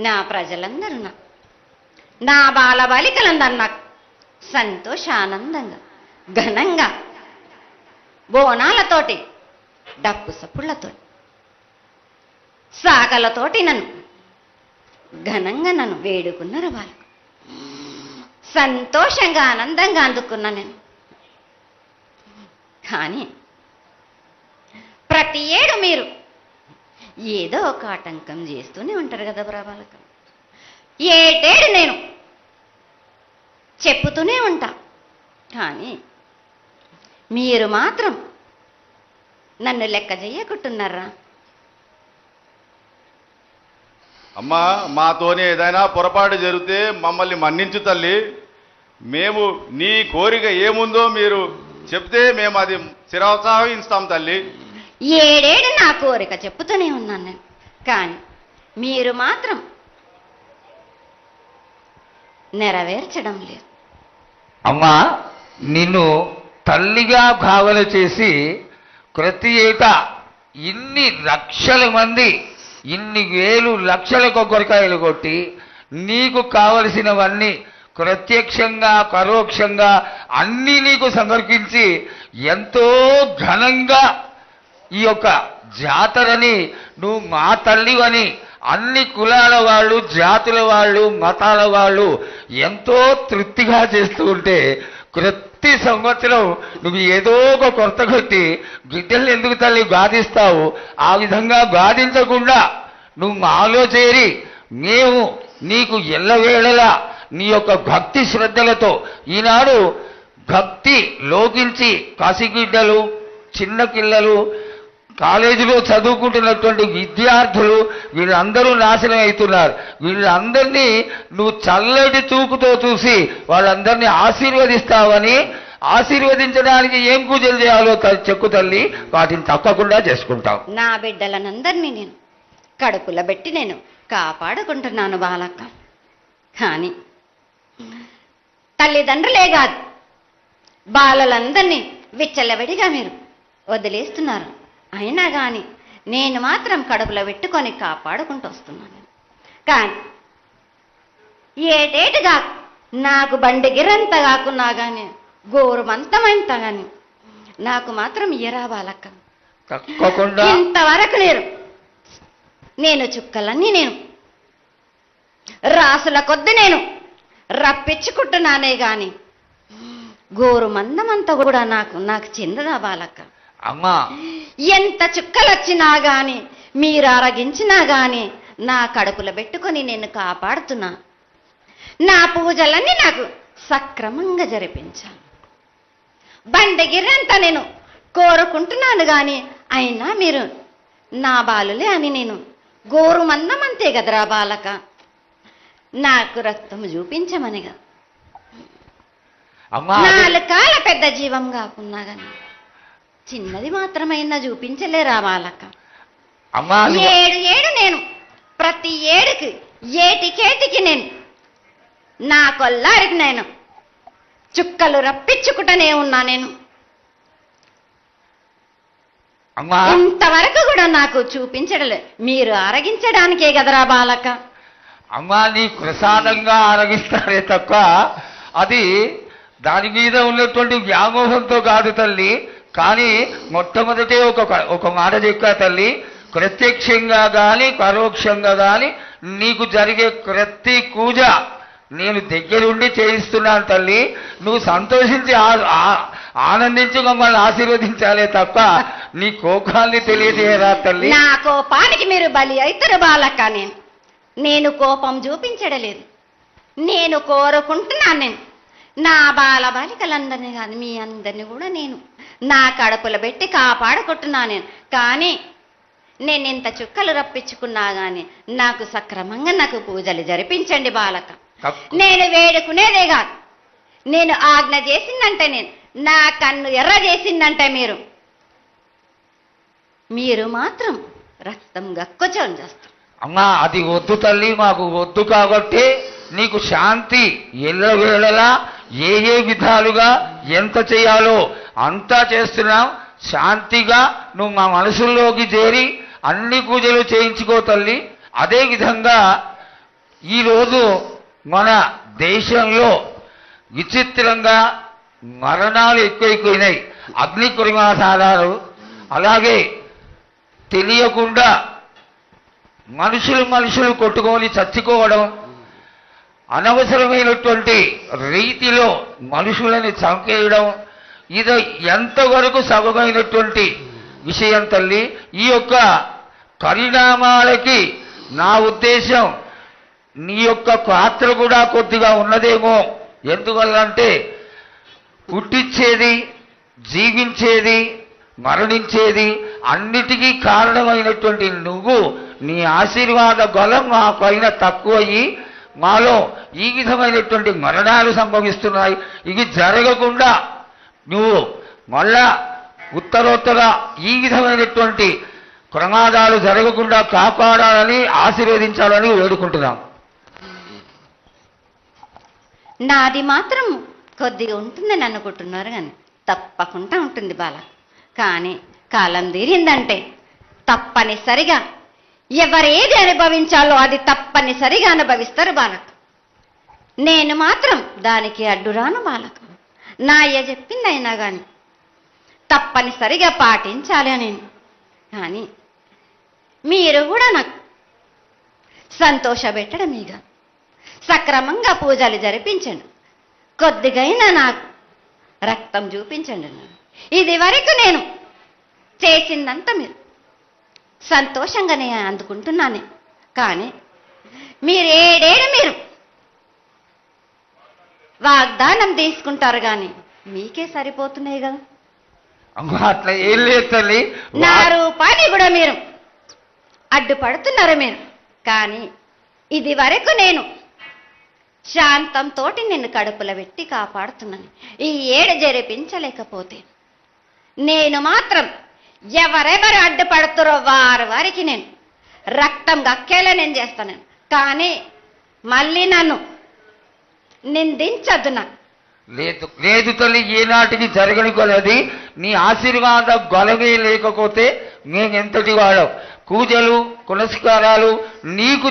నా ప్రజలందరూ నా బాలబాలికలందరూ నాకు సంతోషానందంగా ఘనంగా బోనాలతోటి డప్పు సప్పుళ్లతో సాకలతోటి నన్ను ఘనంగా నన్ను వేడుకున్నారు. వాళ్ళకు సంతోషంగా ఆనందంగా అందుకున్నా నేను. కానీ ప్రతి ఏడు మీరు ఏదో ఒక ఆటంకం చేస్తూనే ఉంటారు కదా బాలక. ఏటేడు నేను చెప్పుతూనే ఉంటా, కానీ మీరు మాత్రం నన్ను లెక్క చెయ్యకుంటున్నారా? అమ్మా, మాతోనే ఏదైనా పొరపాటు జరిగితే మమ్మల్ని మన్నించు తల్లి. మేము నీ కోరిక ఏముందో మీరు చెప్తే మేము అది శిరోత్సాహిస్తాం తల్లి. ఏడేడు నా కోరిక చెప్పుతూనే ఉన్నాను నేను, కానీ మీరు మాత్రం నెరవేర్చడం లేదు. అమ్మా, నిన్ను తల్లిగా భావన చేసి ప్రతి ఏటా ఇన్ని లక్షల మంది ఇన్ని వేలు లక్షల కొబ్బరికాయలు కొట్టి నీకు కావలసినవన్నీ ప్రత్యక్షంగా పరోక్షంగా అన్నీ నీకు సమర్పించి ఎంతో ఘనంగా ఈ యొక్క జాతరని నువ్వు మా తల్లివని అన్ని కులాల వాళ్ళు, జాతుల వాళ్ళు, మతాల వాళ్ళు ఎంతో తృప్తిగా చేస్తూ ఉంటే ప్రతి సంవత్సరం నువ్వు ఏదో ఒక కొరత కొట్టి గిడ్డలు ఎందుకు తల్లి బాధిస్తావు? ఆ విధంగా బాధించకుండా నువ్వు మాలో చేరి మేము నీకు ఎల్లవేళలా నీ యొక్క భక్తి శ్రద్ధలతో ఈనాడు భక్తి లోకించి కసిగిడ్డలు, చిన్న పిల్లలు, కాలేజీలో చదువుకుంటున్నటువంటి విద్యార్థులు వీళ్ళందరూ నాశనం అవుతున్నారు. వీళ్ళందరినీ నువ్వు చల్లటి చూపుతో చూసి వాళ్ళందరినీ ఆశీర్వదిస్తావని, ఆశీర్వదించడానికి ఏం పూజలు చేయాలో చెక్కు తల్లి, వాటిని తప్పకుండా చేసుకుంటావు. నా బిడ్డలనందరినీ నేను కడుపులో పెట్టి నేను కాపాడుకుంటున్నాను బాలక్క. కానీ తల్లిదండ్రులే కాదు, బాలలందరినీ విచ్చలవిడిగా మీరు వదిలేస్తున్నారు. అయినా కానీ నేను మాత్రం కడుపులో పెట్టుకొని కాపాడుకుంటూ వస్తున్నాను. కానీ ఏటేటుగా నాకు బండి గిరంత కాకున్నా కానీ గోరుమంతమంత కానీ నాకు మాత్రం ఇయ్యరా బాలక్క. తప్పకుండా ఇంతవరకు నేను చుక్కలన్నీ నేను రాసుల కొద్ది నేను రప్పించుకుంటున్నానే గాని గోరు మందమంతా కూడా నాకు చెందదా బాలక్క. అమ్మా, ఎంత చుక్కలు వచ్చినా గాని మీరు అరగించినా గాని నా కడుపులో పెట్టుకొని నేను కాపాడుతున్నా. నా పూజలన్నీ నాకు సక్రమంగా జరిపించాలి. బండగిరంతా నేను కోరుకుంటున్నాను గాని అయినా మీరు నా బాలులే అని నేను గోరు మందమంతే కదరా బాలక. నాకు రక్తం చూపించమనిగా నాలుగు కాల పెద్ద జీవం కాకున్నా గాని చిన్నది మాత్రమైనా చూపించలేరా బాలక. ఏడు నేను ప్రతి ఏడుకి ఏటికేటికి నేను నా కొల్లారికి నేను చుక్కలు రప్పించుకుంటూనే ఉన్నా. నేను ఇంతవరకు కూడా నాకు చూపించడలే, మీరు ఆరగించడానికే కదరా బాలక. అమ్మా, నీ ప్రసాదంగా ఆరగిస్తారే తప్ప అది దాని మీద ఉన్నటువంటి వ్యామోహంతో కాదు తల్లి. కానీ మొట్టమొదటే ఒక మాట చెప్పా తల్లి, ప్రత్యక్షంగా కానీ పరోక్షంగా కానీ నీకు జరిగే ప్రతి పూజ నేను దగ్గరుండి చేయిస్తున్నాను తల్లి. నువ్వు సంతోషించి ఆనందించి మమ్మల్ని ఆశీర్వదించాలే తప్ప నీ కోపాన్ని తెలియజేయరా తల్లి. నా కోపానికి మీరు బలి అవుతారు బాలక్క. నేను కోపం చూపించడలేదు, నేను కోరుకుంటున్నాను. నేను నా బాలబాలికలందరినీ కానీ మీ అందరినీ కూడా నేను నా కడుపులో పెట్టి కాపాడుకుంటున్నాను. నేను కానీ నేను ఇంత చుక్కలు రప్పించుకున్నా కానీ నాకు సక్రమంగా నాకు పూజలు జరిపించండి బాలక. నేను వేడుకునేదే కాదు, నేను ఆజ్ఞ చేసిందంటే నేను నా కన్ను ఎర్ర చేసిందంటే మీరు మాత్రం రక్తం గక్కుచం చేస్తారు. అమ్మా, అది వద్దు తల్లి, మాకు వద్దు. కాబట్టి నీకు శాంతి ఎల్లవేళలా ఏ విధాలుగా ఎంత చేయాలో అంతా చేస్తున్నాం. శాంతిగా నువ్వు మా మనసుల్లోకి చేరి అన్ని పూజలు చేయించుకో తల్లి. అదేవిధంగా ఈరోజు మన దేశంలో విచిత్రంగా మరణాలు ఎక్కువైపోయినాయి. అగ్ని కురిమాసాలు, అలాగే తెలియకుండా మనుషులు కొట్టుకొని చచ్చిపోవడం, అనవసరమైనటువంటి రీతిలో మనుషులని చంపేయడం, ఇది ఎంతవరకు సబమైనటువంటి విషయం తల్లి. ఈ యొక్క పరిణామాలకి నా ఉద్దేశం నీ యొక్క పాత్ర కూడా కొద్దిగా ఉన్నదేమో. ఎందువల్లంటే పుట్టించేది, జీవించేది, మరణించేది అన్నిటికీ కారణమైనటువంటి నువ్వు, నీ ఆశీర్వాద బలం మా పైన తక్కువయ్యి మాలో ఈ విధమైనటువంటి మరణాలు సంభవిస్తున్నాయి. ఇవి జరగకుండా నువ్వు మళ్ళా ఉత్తరోత్తర ఈ విధమైనటువంటి ప్రమాదాలు జరగకుండా కాపాడాలని, ఆశీర్వదించాలని వేడుకుంటున్నాం. నాది మాత్రం కొద్దిగా ఉంటుందని అనుకుంటున్నారు, కానీ తప్పకుండా ఉంటుంది బాల. కానీ కాలం తీరిందంటే తప్పనిసరిగా ఎవరేది అనుభవించాలో అది తప్పనిసరిగా అనుభవిస్తారు బాలకు. నేను మాత్రం దానికి అడ్డురాను బాలకు. నా అయ్య చెప్పింది అయినా కానీ తప్పనిసరిగా పాటించాలి అని. కానీ మీరు కూడా నాకు సంతోషపెట్టడం ఇక సక్రమంగా పూజలు జరిపించండి, కొద్దిగైనా నాకు రక్తం చూపించండి. ఇది వరకు నేను చేసిందంతా మీరు సంతోషంగానే అందుకుంటున్నాను. కానీ మీరు మీరు వాగ్దానం తీసుకుంటారు, కానీ మీకే సరిపోతున్నాయి కదా. అట్లా ఏం లేదు తల్లి. నా రూపాన్ని కూడా మీరు అడ్డుపడుతున్నారు మీరు. కానీ ఇది వరకు నేను శాంతంతో నిన్ను కడుపులో పెట్టి కాపాడుతున్నాను. ఈ ఏడు జరిపించలేకపోతే నేను మాత్రం ఎవరెవరు అడ్డుపడుతారో వారికి నేను రక్తం గక్కేలా నేను చేస్తాను. కానీ మళ్ళీ నన్ను నిందించద్దు. నాకు లేదు లేదు తల్లి, ఏనాటికి జరగని కొలది నీ ఆశీర్వాద గొలవే లేకపోతే మేమెంతటి వాడవు. పూజలు పునస్కారాలు నీకు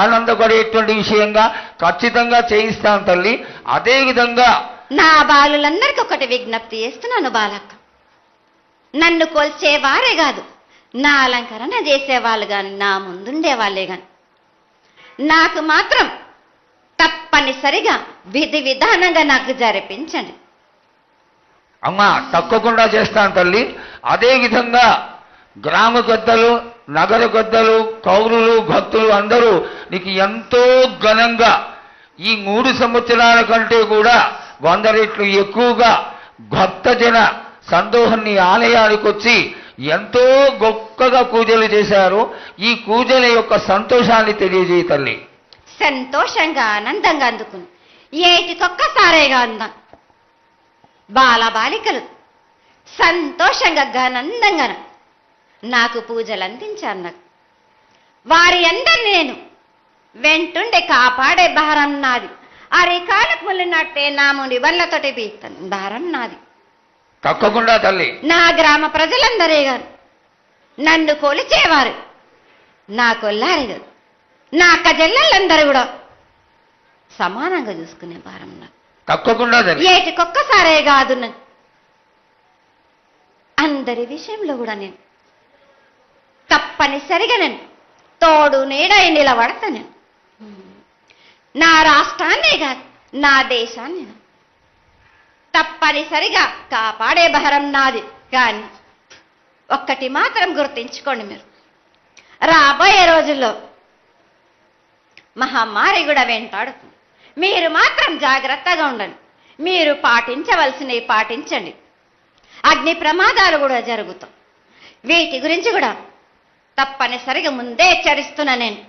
ఆనందపడేటువంటి విషయంగా ఖచ్చితంగా చేయిస్తాను తల్లి. అదేవిధంగా నా బాలులందరికీ ఒకటి విజ్ఞప్తి చేస్తున్నాను బాలక్క. నన్ను కొల్చేవారే కాదు, నా అలంకరణ చేసేవాళ్ళు కానీ, నా ముందుండే వాళ్ళే కానీ నాకు మాత్రం తప్పనిసరిగా విధి విధానంగా నాకు జరిపించండి. అమ్మా తప్పకుండా చేస్తాను తల్లి. అదేవిధంగా గ్రామ పెద్దలు, నగర పెద్దలు, కౌరులు, భక్తులు అందరూ నీకు ఎంతో ఘనంగా ఈ 3 సంవత్సరాల కంటే కూడా 100 రెట్లు ఎక్కువగా భక్తజన సందోహాన్ని ఆలయానికి వచ్చి ఎంతో గొప్పగా పూజలు చేశారు. ఈ పూజల యొక్క సంతోషాన్ని తెలియజేయ తల్లి. సంతోషంగా ఆనందంగా అందుకుని ఏటికొక్కసారేగా అందం బాలబాలికలు సంతోషంగా ఘనందంగా నాకు పూజలు అందించారు. నాకు వారి అందరిని నేను వెంటుండే కాపాడే భారం నాది. అరికాలకు ముళ్ళినట్టే నా ముని బళ్ళతోటి పీక్తాను, భారం నాది. తప్పకుండా తల్లి. నా గ్రామ ప్రజలందరే గారు నన్ను కొలిచేవారు, నా కొల్లారి గారు, నా అక్క చెల్లెళ్ళందరూ కూడా సమానంగా చూసుకునే భారం నాకు. తప్పకుండా తల్లి. ఏటికొక్కసారే కాదు, అందరి విషయంలో కూడా నేను తప్పనిసరిగా నేను తోడు నీడై నిలబడతా. నేను నా రాష్ట్రాన్నే కాదు, నా దేశాన్ని తప్పనిసరిగా కాపాడే భారం నాది. కానీ ఒక్కటి మాత్రం గుర్తించుకోండి, మీరు రాబోయే రోజుల్లో మహమ్మారి కూడా వెంటాడుతుంది. మీరు మాత్రం జాగ్రత్తగా ఉండండి. మీరు పాటించవలసినవి పాటించండి. అగ్ని ప్రమాదాలు కూడా జరుగుతాయి. వీటి గురించి కూడా తప్పనిసరిగా ముందే హెచ్చరిస్తున్నా నేను.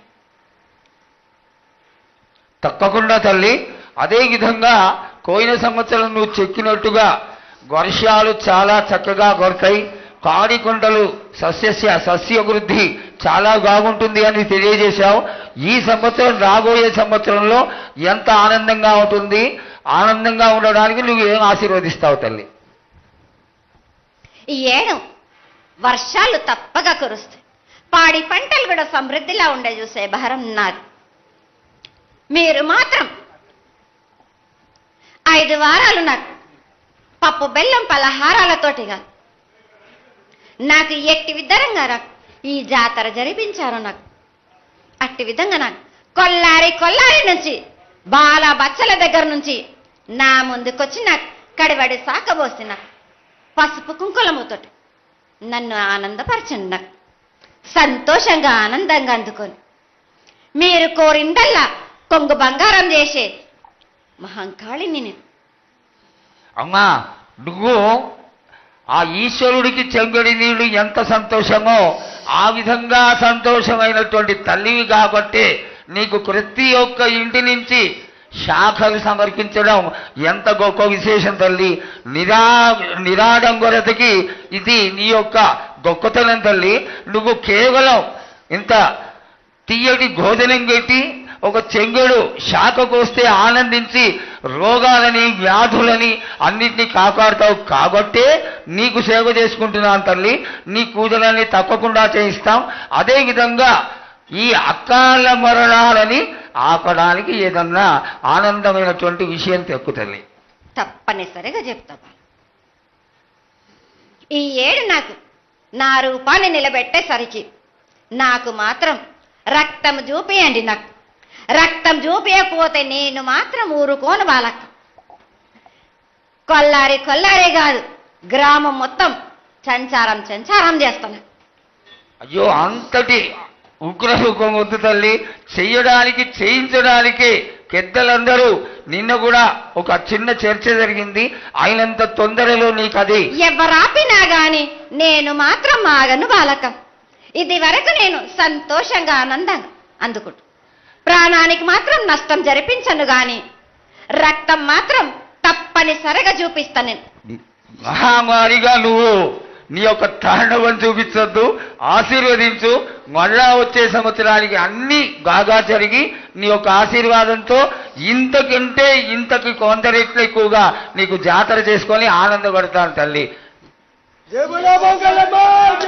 తప్పకుండా తల్లి. అదేవిధంగా పోయిన సంవత్సరం నువ్వు చెక్కినట్టుగా వర్షాలు చాలా చక్కగా కొరతాయి. పాడికొండలు సస్యవృద్ధి చాలా బాగుంటుంది అని తెలియజేశావు. ఈ సంవత్సరం రాబోయే సంవత్సరంలో ఎంత ఆనందంగా ఉంటుంది, ఆనందంగా ఉండడానికి నువ్వు ఏం ఆశీర్వదిస్తావు తల్లి? ఈ ఏడు వర్షాలు తప్పగా కురుస్తాయి, పాడి పంటలు కూడా సమృద్ధిలా ఉండే చూసే భారం నాది. మీరు మాత్రం 5 వారాలు నాకు పప్పు బెల్లం పలహారాలతోటిగా నాకు ఎట్టి విధంగా నాకు ఈ జాతర జరిపించారు. నాకు అట్టి విధంగా నాకు కొల్లారి నుంచి బాల బచ్చల దగ్గర నుంచి నా ముందుకొచ్చి నాకు కడివడి సాకబోసి నాకు పసుపు కుంకులముతోటి నన్ను ఆనందపరచండి. నాకు సంతోషంగా ఆనందంగా అందుకొని మీరు కోరిందల్లా కొంగు బంగారం చేసే మహంకాళిని నేను. అమ్మా, నువ్వు ఆ ఈశ్వరుడికి చెంగడి నీళ్ళు ఎంత సంతోషమో ఆ విధంగా సంతోషమైనటువంటి తల్లివి కాబట్టి నీకు ప్రతి ఒక్క ఇంటి నుంచి శాఖలు సమర్పించడం ఎంత గొప్ప విశేషం తల్లి. నిరాడంబరతకి ఇది నీ యొక్క గొప్పతనం తల్లి. నువ్వు కేవలం ఇంత తీయటి భోజనం పెట్టి ఒక చెంగుడు శాఖకు వస్తే ఆనందించి రోగాలని వ్యాధులని అన్నింటినీ కాపాడుతావు కాబట్టే నీకు సేవ చేసుకుంటున్నాను తల్లి. నీ పూజలన్నీ తప్పకుండా చేయిస్తాం. అదేవిధంగా ఈ అకాల మరణాలని ఆపడానికి ఏదన్నా ఆనందమైనటువంటి విషయం తెక్కు తల్లి. తప్పనిసరిగా చెప్తా. ఈ ఏడు నాకు నా రూపాన్ని నిలబెట్టేసరికి నాకు మాత్రం రక్తం చూపియండి. నాకు రక్తం చూపించకపోతే నేను మాత్రం ఊరుకోను బాలక్క. కొల్లారి కాదు, గ్రామం మొత్తం సంచారం చేస్తాను. అయ్యో, అంతటి ఉగ్రసుఖం వద్దు తల్లి. చెయ్యడానికి చేయించడానికి పెద్దలందరూ నిన్న కూడా ఒక చిన్న చర్చ జరిగింది. అయినంత తొందరలో నీకు అది ఎవరాపినా గాని నేను మాత్రం ఆగను బాలక. ఇది వరకు నేను సంతోషంగా ఆనందంగా అందుకుంటు. ప్రాణానికి మాత్రం నష్టం జరిపించను గాని రక్తం మాత్రం తప్పనిసరిగా చూపిస్తాను నేను. మహామారిగా నువ్వు నీ యొక్క తాండవం చూపించొద్దు, ఆశీర్వదించు. మళ్ళా వచ్చే సంవత్సరానికి అన్ని బాగా జరిగి నీ యొక్క ఆశీర్వాదంతో ఇంతకి కొంత రెట్లు ఎక్కువగా నీకు జాతర చేసుకొని ఆనందపడతాను తల్లి. జై బోలో మంగళమాత.